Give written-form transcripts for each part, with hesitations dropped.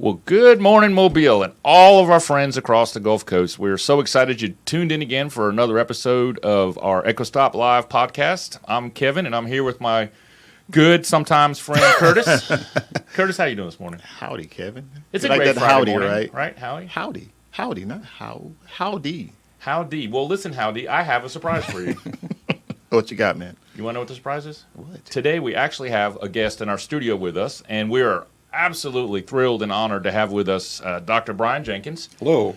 Well, good morning, Mobile, and all of our friends across the Gulf Coast. We're so excited you tuned in again for another episode of our Echo Stop Live podcast. I'm Kevin, and I'm here with my good, sometimes friend, Curtis. Curtis, how you doing this morning? Howdy, Kevin. It's a great Friday howdy, morning, right? Right, Howie? Howdy, not how. Howdy. Howdy. Well, listen, Howdy, I have a surprise for you. What you got, man? You want to know what the surprise is? What? Today, we actually have a guest in our studio with us, and we are absolutely thrilled and honored to have with us Dr. Brian Jenkins. Hello.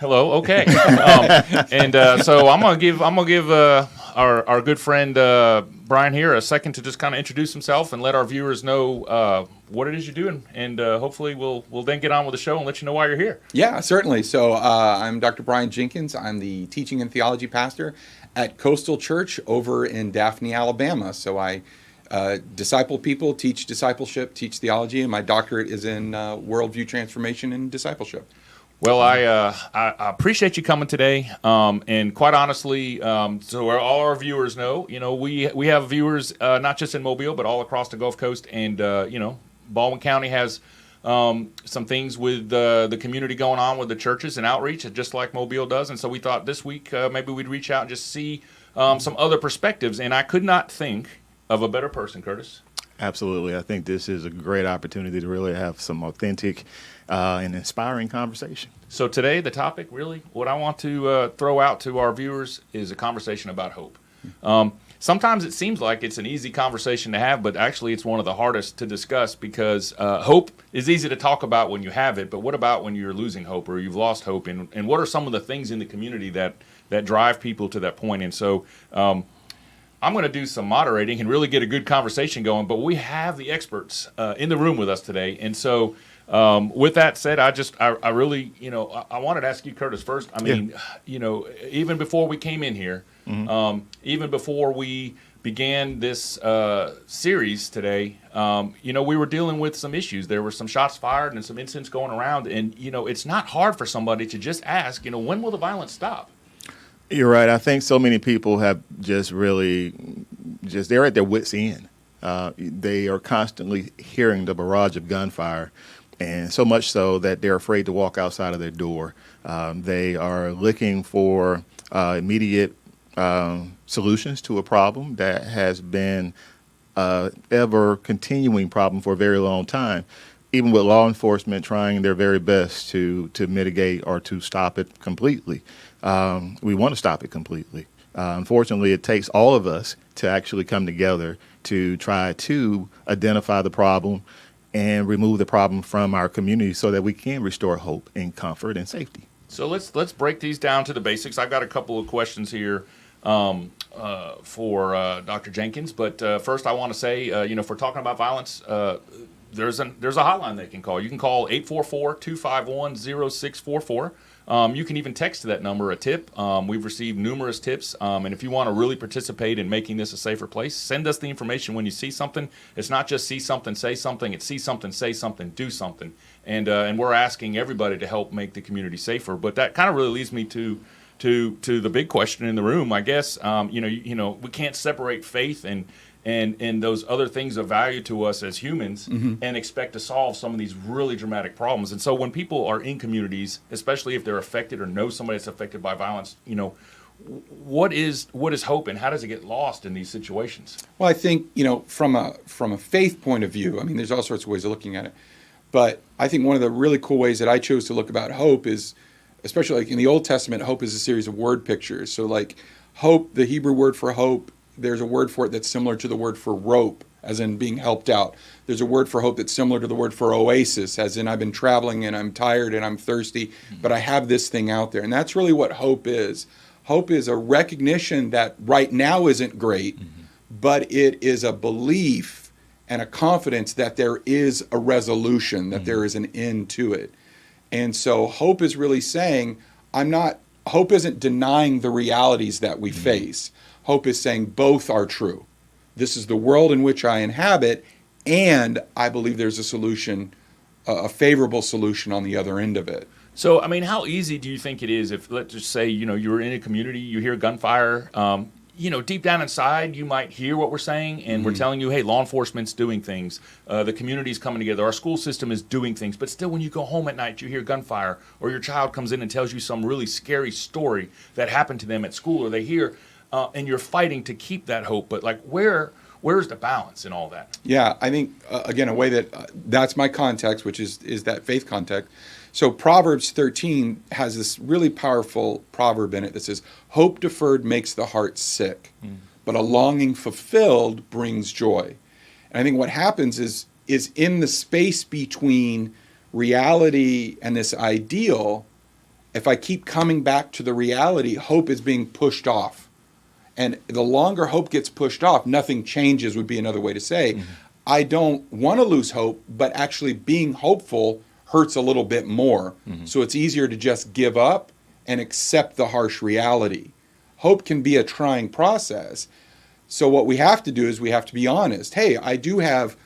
Okay. So I'm gonna give our good friend Brian here a second to just kind of introduce himself and let our viewers know what it is you're doing, and hopefully we'll then get on with the show and let you know why you're here. Yeah, certainly. So I'm Dr. Brian Jenkins. I'm the teaching and theology pastor at Coastal Church over in Daphne, Alabama. So I disciple people, teach discipleship, teach theology, and my doctorate is in worldview transformation and discipleship. Well, I appreciate you coming today, and quite honestly, so all our viewers know, we have viewers not just in Mobile but all across the Gulf Coast, and Baldwin County has some things with the community going on with the churches and outreach, just like Mobile does, and so we thought this week maybe we'd reach out and just see some other perspectives, and I could not think of a better person, Curtis. Absolutely. I think this is a great opportunity to really have some authentic and inspiring conversation. So today, the topic, really, what I want to throw out to our viewers is a conversation about hope. Sometimes it seems like it's an easy conversation to have, but actually it's one of the hardest to discuss because hope is easy to talk about when you have it, but what about when you're losing hope or you've lost hope? And what are some of the things in the community that drive people to that point? And so I'm going to do some moderating and really get a good conversation going, but we have the experts in the room with us today. And so with that said, I really, I wanted to ask you, Curtis, first. I mean, even before we came in here, even before we began this series today, we were dealing with some issues. There were some shots fired and some incidents going around. And, it's not hard for somebody to just ask, when will the violence stop? You're right. I think so many people have they're at their wits' end. They are constantly hearing the barrage of gunfire, and so much so that they're afraid to walk outside of their door. They are looking for immediate solutions to a problem that has been ever continuing problem for a very long time, even with law enforcement trying their very best to mitigate or to stop it completely. We want to stop it completely. Unfortunately, it takes all of us to actually come together to try to identify the problem and remove the problem from our community so that we can restore hope and comfort and safety. So let's break these down to the basics. I've got a couple of questions here for Dr. Jenkins, but first I want to say, if we're talking about violence, there's a hotline they can call. You can call 844-251-0644. You can even text to that number a tip. We've received numerous tips, and if you want to really participate in making this a safer place, send us the information when you see something. It's not just see something, say something. It's see something, say something, do something. And we're asking everybody to help make the community safer. But that kind of really leads me to the big question in the room, I guess. We can't separate faith and those other things of value to us as humans and expect to solve some of these really dramatic problems. And so when people are in communities, especially if they're affected or know somebody that's affected by violence, what is hope and how does it get lost in these situations? Well, I think, from a faith point of view, I mean, there's all sorts of ways of looking at it. But I think one of the really cool ways that I chose to look about hope is, especially like in the Old Testament, hope is a series of word pictures. So like hope, the Hebrew word for hope, there's a word for it that's similar to the word for rope, as in being helped out. There's a word for hope that's similar to the word for oasis, as in I've been traveling and I'm tired and I'm thirsty, but I have this thing out there. And that's really what hope is. Hope is a recognition that right now isn't great, but it is a belief and a confidence that there is a resolution, that there is an end to it. And so hope is really saying, hope isn't denying the realities that we face. Hope is saying both are true. This is the world in which I inhabit, and I believe there's a solution, a favorable solution on the other end of it. So, I mean, how easy do you think it is if, let's just say, you're in a community, you hear gunfire, deep down inside, you might hear what we're saying, and we're telling you, hey, law enforcement's doing things, the community's coming together, our school system is doing things, but still when you go home at night, you hear gunfire, or your child comes in and tells you some really scary story that happened to them at school, or they hear, and you're fighting to keep that hope, but like where's the balance in all that? Yeah, I think, again, a way that that's my context, which is that faith context. So Proverbs 13 has this really powerful proverb in it that says, hope deferred makes the heart sick, but a longing fulfilled brings joy. And I think what happens is in the space between reality and this ideal, if I keep coming back to the reality, hope is being pushed off. And the longer hope gets pushed off, nothing changes would be another way to say. I don't want to lose hope, but actually being hopeful hurts a little bit more. So it's easier to just give up and accept the harsh reality. Hope can be a trying process. So what we have to do is we have to be honest. Hey, I do have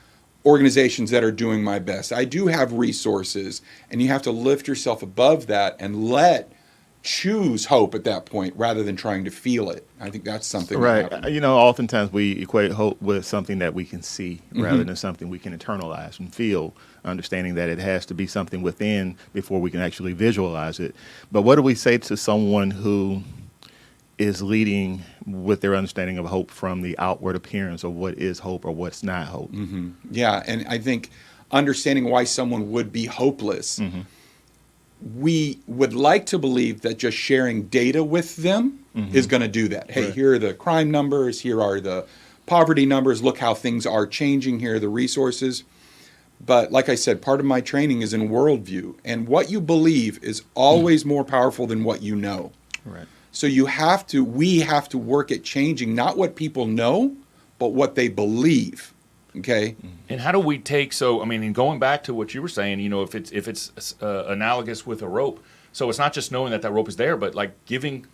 organizations that are doing my best. I do have resources, and you have to lift yourself above that and choose hope at that point rather than trying to feel it. I think that's something. Right. Oftentimes we equate hope with something that we can see rather than something we can internalize and feel, understanding that it has to be something within before we can actually visualize it. But what do we say to someone who is leading with their understanding of hope from the outward appearance of what is hope or what's not hope? Yeah, and I think understanding why someone would be hopeless, we would like to believe that just sharing data with them is going to do that. Hey, here are the crime numbers, here are the poverty numbers, look how things are changing, here are the resources. But like I said, part of my training is in worldview, and what you believe is always more powerful than what you know. Right. So we have to work at changing not what people know, but what they believe. Okay. And how do we and going back to what you were saying, if it's analogous with a rope, so it's not just knowing that rope is there, but like giving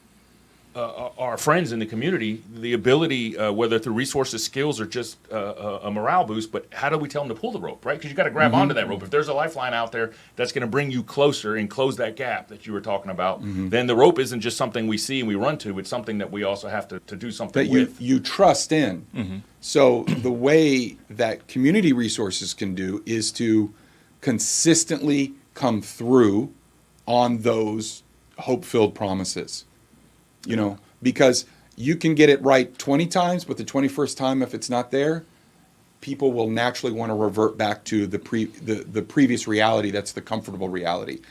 our friends in the community the ability, whether through resources, skills, or just a morale boost, but how do we tell them to pull the rope, right? Because you got to grab onto that rope. If there's a lifeline out there that's going to bring you closer and close that gap that you were talking about, then the rope isn't just something we see and we run to. It's something that we also have to do something with. You trust in. So the way that community resources can do is to consistently come through on those hope-filled promises. Because you can get it right 20 times, but the 21st time, if it's not there, people will naturally want to revert back to the previous reality. That's the comfortable reality.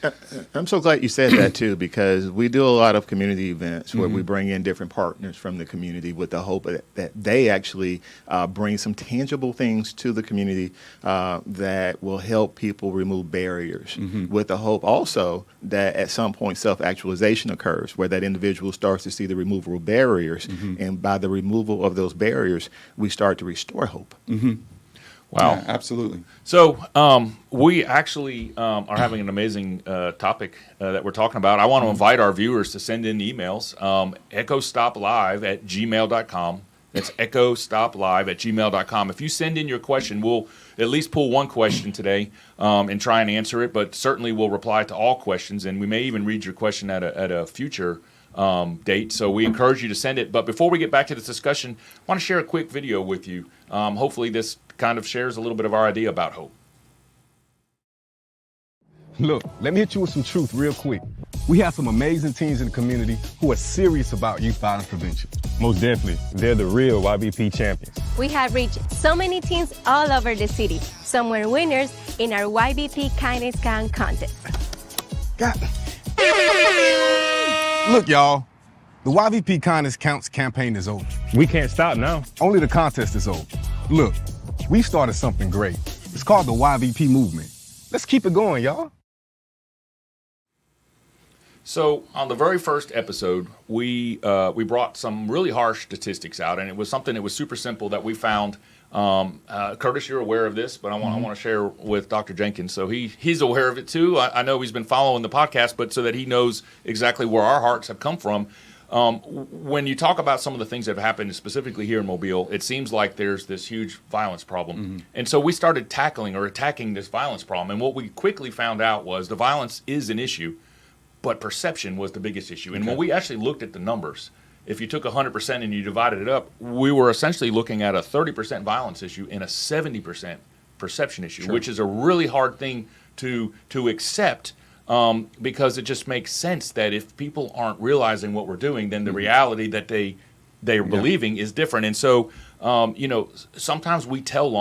I'm so glad you said that, too, because we do a lot of community events where we bring in different partners from the community with the hope that they actually bring some tangible things to the community that will help people remove barriers, with the hope also that at some point self-actualization occurs, where that individual starts to see the removal of barriers, and by the removal of those barriers, we start to restore hope. Wow. Yeah, absolutely. So we actually are having an amazing topic that we're talking about. I want to invite our viewers to send in emails, echostoplive@gmail.com. That's echostoplive@gmail.com. If you send in your question, we'll at least pull one question today and try and answer it, but certainly we'll reply to all questions, and we may even read your question at a future date. So we encourage you to send it. But before we get back to this discussion, I want to share a quick video with you. Hopefully this kind of shares a little bit of our idea about hope. Look, let me hit you with some truth real quick. We have some amazing teens in the community who are serious about youth violence prevention. Most definitely. They're the real YBP champions. We have reached so many teens all over the city. Some were winners in our YBP Kindness Count contest. Look, y'all, the YVP Kindness Counts campaign is over. We can't stop now. Only the contest is over. Look, we started something great. It's called the YVP movement. Let's keep it going, y'all. So on the very first episode, we brought some really harsh statistics out, and it was something that was super simple that we found. Curtis, you're aware of this, but I want to share with Dr. Jenkins, so he's aware of it too. I know he's been following the podcast, but so that he knows exactly where our hearts have come from. When you talk about some of the things that have happened, specifically here in Mobile, it seems like there's this huge violence problem. And so we started attacking this violence problem. And what we quickly found out was the violence is an issue, but perception was the biggest issue. And when we actually looked at the numbers, if you took 100% and you divided it up, we were essentially looking at a 30% violence issue and a 70% perception issue, which is a really hard thing to accept. Because it just makes sense that if people aren't realizing what we're doing, then the reality that they're believing is different. And so, sometimes we tell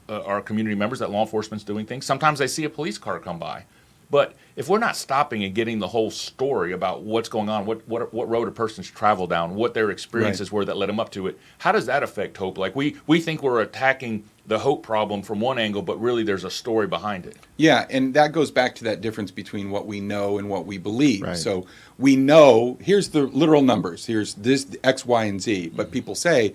our community members that law enforcement's doing things. Sometimes they see a police car come by. But if we're not stopping and getting the whole story about what's going on, what road a person's traveled down, what their experiences were that led them up to it, how does that affect hope? Like we think we're attacking the hope problem from one angle, but really there's a story behind it. Yeah, and that goes back to that difference between what we know and what we believe. Right. So we know, here's the literal numbers, here's this X, Y, and Z, but people say,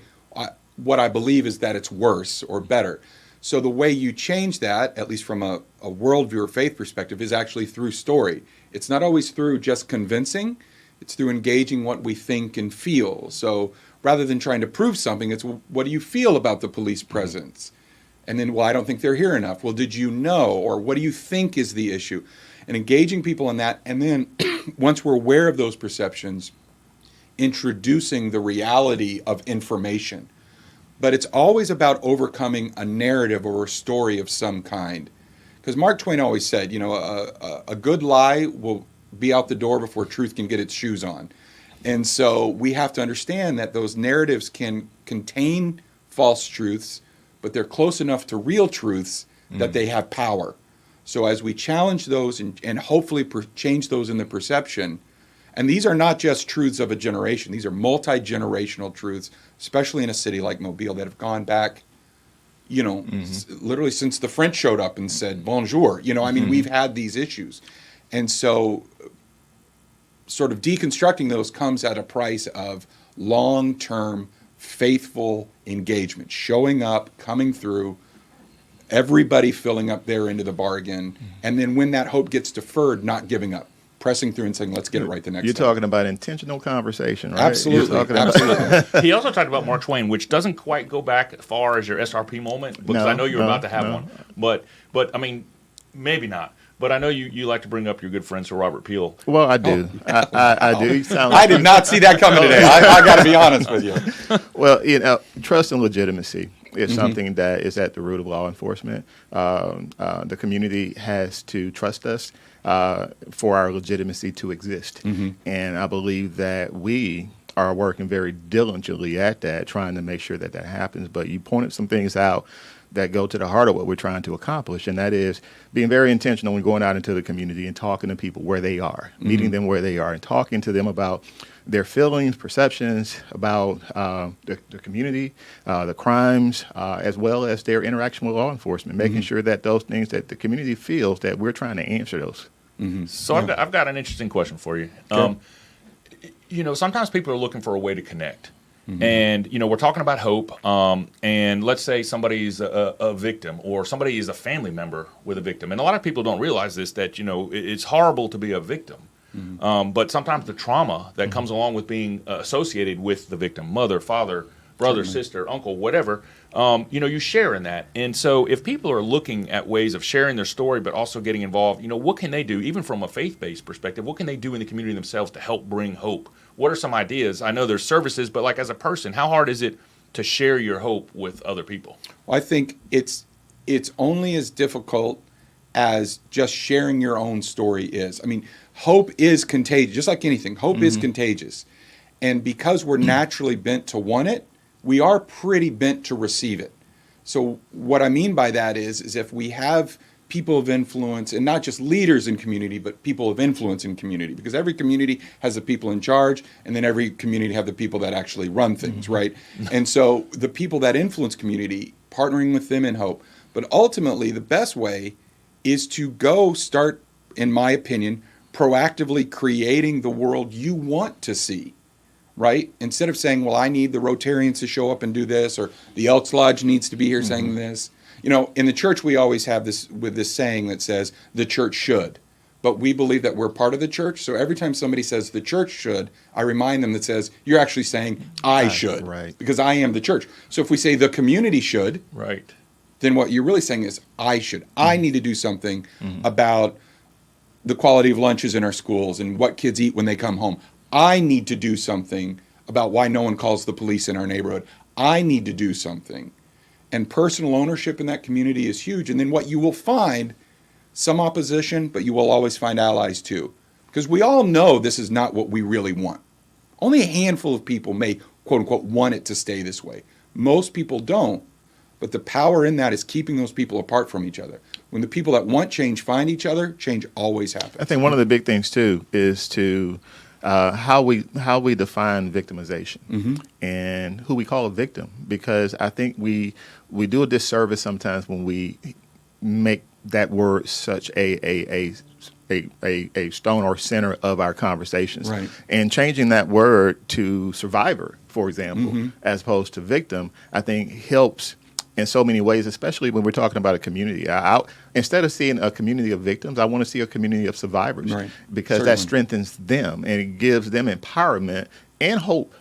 what I believe is that it's worse or better. So the way you change that, at least from a worldview or faith perspective, is actually through story. It's not always through just convincing, it's through engaging what we think and feel. So rather than trying to prove something, it's what do you feel about the police presence? And then, well, I don't think they're here enough. Well, did you know? Or what do you think is the issue? And engaging people in that. And then once we're aware of those perceptions, introducing the reality of information. But it's always about overcoming a narrative or a story of some kind. Because Mark Twain always said, a good lie will be out the door before truth can get its shoes on. And so we have to understand that those narratives can contain false truths, but they're close enough to real truths that they have power. So as we challenge those and hopefully change those in the perception, and these are not just truths of a generation, these are multi-generational truths, especially in a city like Mobile that have gone back, literally since the French showed up and said, bonjour. We've had these issues. And so sort of deconstructing those comes at a price of long-term faithful engagement, showing up, coming through, everybody filling up their end of the bargain, and then when that hope gets deferred, not giving up, pressing through and saying, let's get it right the next time. You're talking about intentional conversation, right? Absolutely. Absolutely. He also talked about Mark Twain, which doesn't quite go back as far as your SRP moment, because I know you're about to have one. But I mean, maybe not. But I know you like to bring up your good friend Sir Robert Peel. Well, I do. I do. I did not see that coming today. I got to be honest with you. Well, trust and legitimacy is something that is at the root of law enforcement. The community has to trust us for our legitimacy to exist. And I believe that we are working very diligently at that, trying to make sure that happens. But you pointed some things out that go to the heart of what we're trying to accomplish, and that is being very intentional when going out into the community and talking to people where they are, meeting them where they are, and talking to them about their feelings, perceptions about the community, the crimes, as well as their interaction with law enforcement, making sure that those things that the community feels that we're trying to answer those. So I've got an interesting question for you. Sometimes people are looking for a way to connect. And, we're talking about hope, and let's say somebody's a victim or somebody is a family member with a victim. And a lot of people don't realize this, that, it's horrible to be a victim. But sometimes the trauma that comes along with being associated with the victim, mother, father, brother, sister, uncle, whatever, you share in that. And so if people are looking at ways of sharing their story but also getting involved, what can they do, even from a faith-based perspective, what can they do in the community themselves to help bring hope? What are some ideas? I know there's services, but like as a person, how hard is it to share your hope with other people? Well, I think it's only as difficult as just sharing your own story is. I mean, hope is contagious, just like anything. Hope is contagious. And because we're naturally bent to want it, we are pretty bent to receive it. So what I mean by that is if we have people of influence, and not just leaders in community, but people of influence in community, because every community has the people in charge, and then every community have the people that actually run things, right? And so the people that influence community, partnering with them in hope. But ultimately, the best way is to go start, in my opinion, proactively creating the world you want to see, right? Instead of saying, well, I need the Rotarians to show up and do this, or the Elks Lodge needs to be here saying this. You know, in the church, we always have this with this saying that says the church should. But we believe that we're part of the church. So every time somebody says the church should, I remind them that says, you're actually saying I should. Right. Because I am the church. So if we say the community should, Right. then what you're really saying is I should. I need to do something about the quality of lunches in our schools and what kids eat when they come home. I need to do something about why no one calls the police in our neighborhood. I need to do something. And personal ownership in that community is huge. And then what you will find, some opposition, but you will always find allies too. Because we all know this is not what we really want. Only a handful of people may, quote unquote, want it to stay this way. Most people don't. But the power in that is keeping those people apart from each other. When the people that want change find each other, change always happens. I think one of the big things too is to how we define victimization and who we call a victim, because I think we do a disservice sometimes when we make that word such a stone or center of our conversations. Right. And changing that word to survivor, for example, as opposed to victim, I think helps in so many ways, especially when we're talking about a community. Instead of seeing a community of victims, I want to see a community of survivors, Right. because Certainly. that strengthens them and it gives them empowerment and hope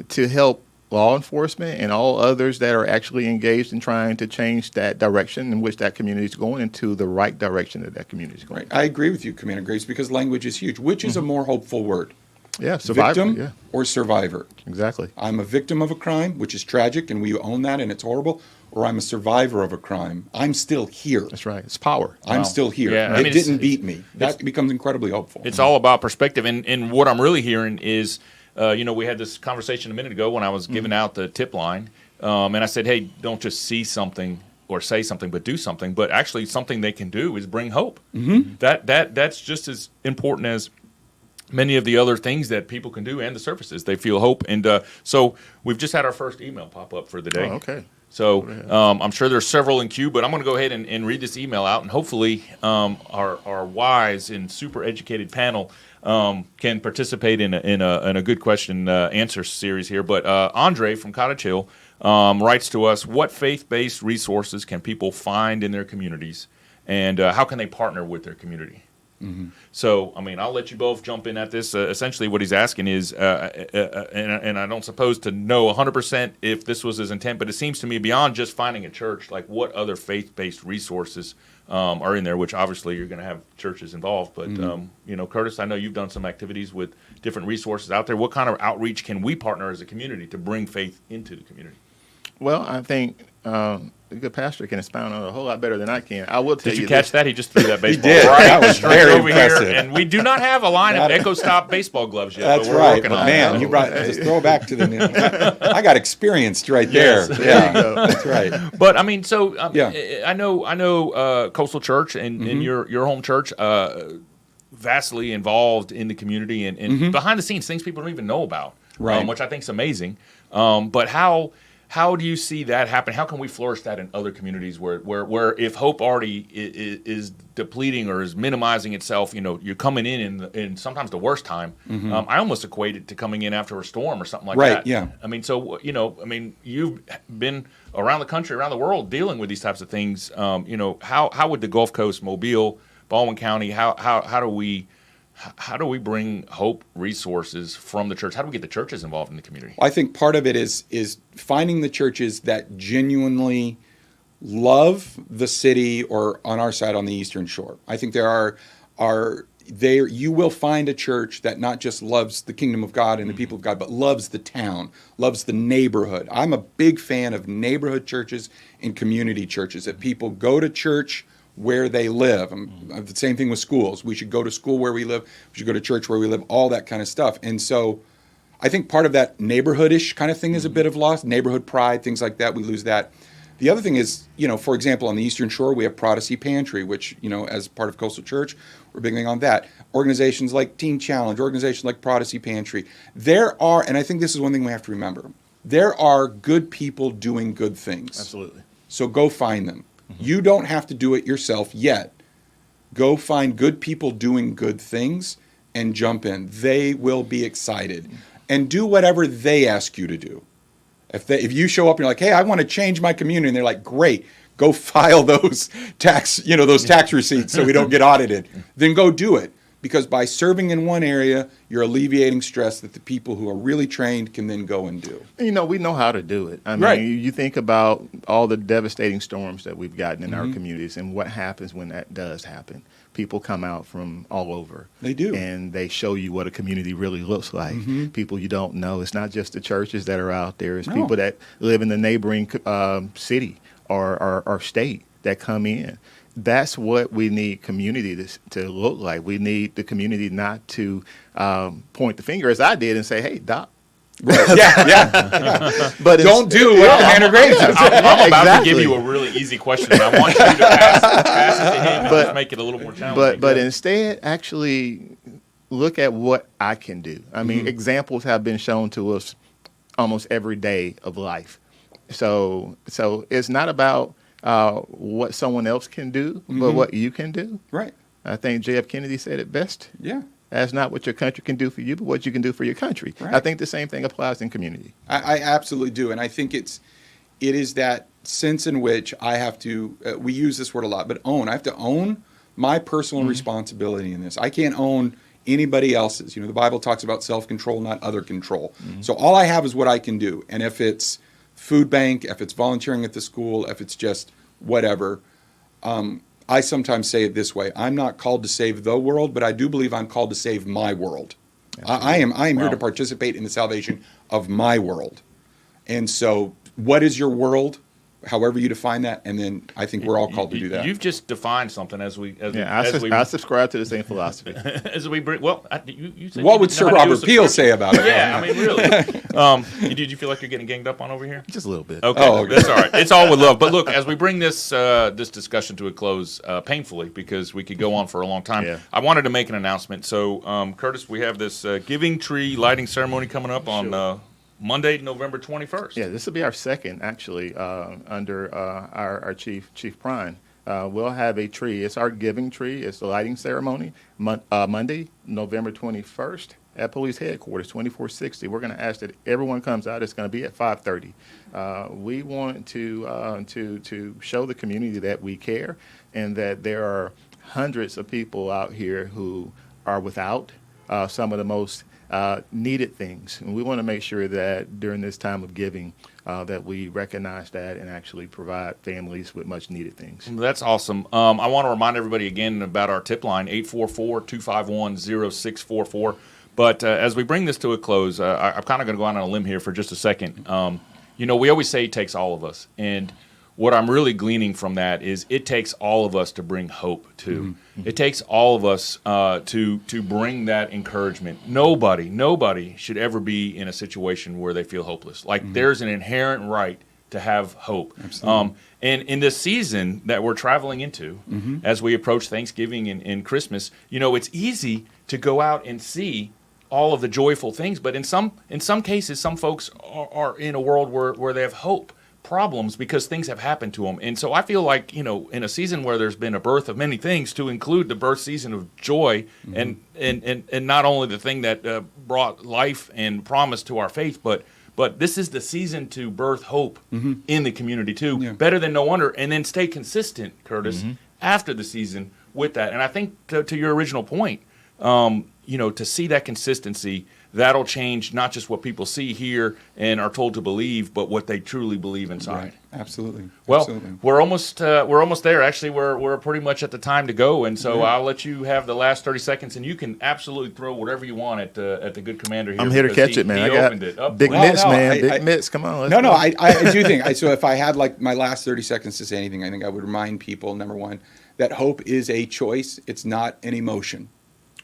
to help law enforcement and all others that are actually engaged in trying to change that direction in which that community is going into the right direction that community is going. Right. I agree with you, Commander Grace, because language is huge. Which is a more hopeful word? Yeah, survivor. Victim Yeah, or survivor? exactly. I'm a victim of a crime, which is tragic, and we own that, and it's horrible. Or I'm a survivor of a crime. I'm still here. That's right. It's power. I'm Wow. still here. Yeah, I It mean, didn't beat me. That becomes incredibly hopeful. It's all about perspective. And what I'm really hearing is, we had this conversation a minute ago when I was giving out the tip line. And I said, hey, don't just see something or say something, but do something. But actually something they can do is bring hope. That's just as important as many of the other things that people can do and the services. They feel hope. And so we've just had our first email pop up for the day. Oh, okay. So I'm sure there's several in queue, but I'm going to go ahead and read this email out, and hopefully our wise and super educated panel can participate in a good question answer series here. But Andre from Cottage Hill writes to us, what faith-based resources can people find in their communities, and how can they partner with their community? So, I mean, I'll let you both jump in at this. Essentially, what he's asking is, and I don't suppose to know 100% if this was his intent, but it seems to me beyond just finding a church, like what other faith-based resources are in there, which obviously you're going to have churches involved. But, Curtis, I know you've done some activities with different resources out there. What kind of outreach can we partner as a community to bring faith into the community? Well, I think a good pastor can expound on it a whole lot better than I can. I will tell Did you this. catch that? He just threw that baseball did. right That was straight very over impressive. here, and we do not have a line of Echo Stop baseball gloves yet. That's but we're right. working But on man, that. you brought just throw back to the. I got experienced right there. Yes, Yeah, that's right. But I mean, so Yeah. I know Coastal Church and your home church vastly involved in the community and behind the scenes things people don't even know about, Right. which I think is amazing. But how do you see that happen? How can we flourish that in other communities where if hope already is depleting or is minimizing itself, you're coming in sometimes the worst time. I almost equate it to coming in after a storm or something like Right, that. yeah. I mean, so you've been around the country, around the world, dealing with these types of things. How would the Gulf Coast, Mobile, Baldwin County, how do we bring hope resources from the church? How do we get the churches involved in the community? I think part of it is finding the churches that genuinely love the city, or on our side on the Eastern Shore. I think you will find a church that not just loves the kingdom of God and the people of God, but loves the town, loves the neighborhood. I'm a big fan of neighborhood churches and community churches, that people go to church where they live. The same thing with schools. We should go to school where we live. We should go to church where we live, all that kind of stuff. And so I think part of that neighborhood-ish kind of thing is a bit of loss, neighborhood pride, things like that. We lose that. The other thing is, for example, on the Eastern Shore, we have Prodigy Pantry, which, as part of Coastal Church, we're big on that. Organizations like Teen Challenge, organizations like Prodigy Pantry. There are, and I think this is one thing we have to remember, there are good people doing good things. Absolutely. So go find them. You don't have to do it yourself yet, Go find good people doing good things and jump in. They will be excited. And do whatever they ask you to do. If you show up and you're like, hey, I want to change my community, and they're like, great, go file those tax receipts so we don't get audited, then go do it. Because by serving in one area, you're alleviating stress that the people who are really trained can then go and do. We know how to do it. I mean, Right. you think about all the devastating storms that we've gotten in our communities and what happens when that does happen. People come out from all over. They do. And they show you what a community really looks like. People you don't know. It's not just the churches that are out there. It's people that live in the neighboring city or state that come in. That's what we need community to look like. We need the community not to point the finger, as I did, and say, hey, Doc. Yeah. But Don't do what Commander Graves does. I'm about Exactly. to give you a really easy question, and I want you to pass it to him and just make it a little more challenging. But instead, actually look at what I can do. I mean, examples have been shown to us almost every day of life. So it's not about what someone else can do, but what you can do. Right. I think J.F. Kennedy said it best. Yeah. That's not what your country can do for you, but what you can do for your country. Right. I think the same thing applies in community. I absolutely do. And I think it is that sense in which I have to, we use this word a lot, but own. I have to own my personal responsibility in this. I can't own anybody else's. The Bible talks about self-control, not other control. So all I have is what I can do. And if it's food bank, if it's volunteering at the school, if it's just whatever, I sometimes say it this way: I'm not called to save the world, but I do believe I'm called to save my world. I am here to participate in the salvation of my world. And so, what is your world? However you define that, and then I think we're all called to do that. You've just defined something as we I subscribe to the same philosophy. as we bring. Well, you said What you would didn't Sir know how to do a Robert Peel subscription. say about it? Yeah, I mean, really. Did you feel like you're getting ganged up on over here? Just a little bit. Okay, Oh, okay. that's all right. It's all with love. But look, as we bring this discussion to a close, painfully, because we could go on for a long time, Yeah. I wanted to make an announcement. So, Curtis, we have this giving tree lighting ceremony coming up on Monday, November 21st. Yeah, this will be our second, actually, under our chief Prine. We'll have a tree. It's our giving tree. It's the lighting ceremony, Monday, November 21st at Police Headquarters, 2460. We're going to ask that everyone comes out. It's going to be at 5:30. We want to show the community that we care and that there are hundreds of people out here who are without some of the most needed things. And we want to make sure that during this time of giving that we recognize that and actually provide families with much needed things. That's awesome. I want to remind everybody again about our tip line, 844-251-0644. But as we bring this to a close, I'm kind of going to go out on a limb here for just a second. We always say it takes all of us. And what I'm really gleaning from that is it takes all of us to bring hope too. It takes all of us to bring that encouragement. Nobody should ever be in a situation where they feel hopeless. Like there's an inherent right to have hope. Absolutely. And in this season that we're traveling into, as we approach Thanksgiving and Christmas, it's easy to go out and see all of the joyful things, but in some cases, some folks are in a world where they have hope problems because things have happened to them. And so I feel like, in a season where there's been a birth of many things, to include the birth season of joy and not only the thing that brought life and promise to our faith, but this is the season to birth hope in the community too. Yeah. Better than no wonder. And then stay consistent, Curtis, after the season with that. And I think to your original point, to see that consistency, that'll change not just what people see here and are told to believe, but what they truly believe inside. Right. Absolutely. Well, Absolutely. we're almost there. Actually, we're pretty much at the time to go, and so I'll let you have the last 30 seconds, and you can absolutely throw whatever you want at the good commander here. I'm here to because catch it, man. He I got opened it. Oh, big well, mitts, no, man. I- Big mitts. Come on. Let's No, go. I do think. So if I had like my last 30 seconds to say anything, I think I would remind people, number one, that hope is a choice. It's not an emotion.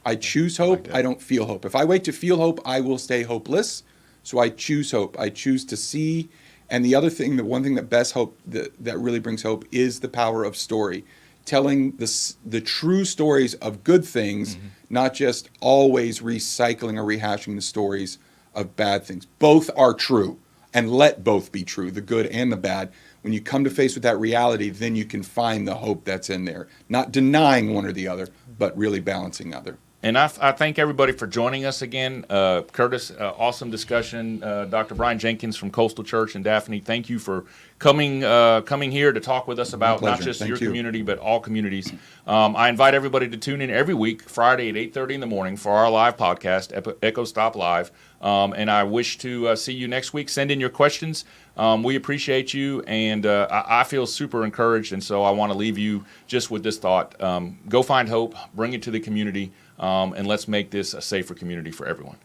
I choose hope. I don't feel hope. If I wait to feel hope, I will stay hopeless. So I choose hope. I choose to see. And the other thing, the one thing that best hope that really brings hope is the power of story, telling the true stories of good things, not just always recycling or rehashing the stories of bad things. Both are true. and let both be true, the good and the bad. When you come to face with that reality, then you can find the hope that's in there, not denying one or the other, but really balancing other. And I thank everybody for joining us again. Curtis, awesome discussion. Dr. Brian Jenkins from Coastal Church and Daphne, thank you for coming here to talk with us about not just your community, but all communities. I invite everybody to tune in every week, Friday at 8:30 in the morning for our live podcast, Echo Stop Live. And I wish to see you next week. Send in your questions. We appreciate you, and I feel super encouraged. And so I want to leave you just with this thought. Go find hope, bring it to the community, and let's make this a safer community for everyone.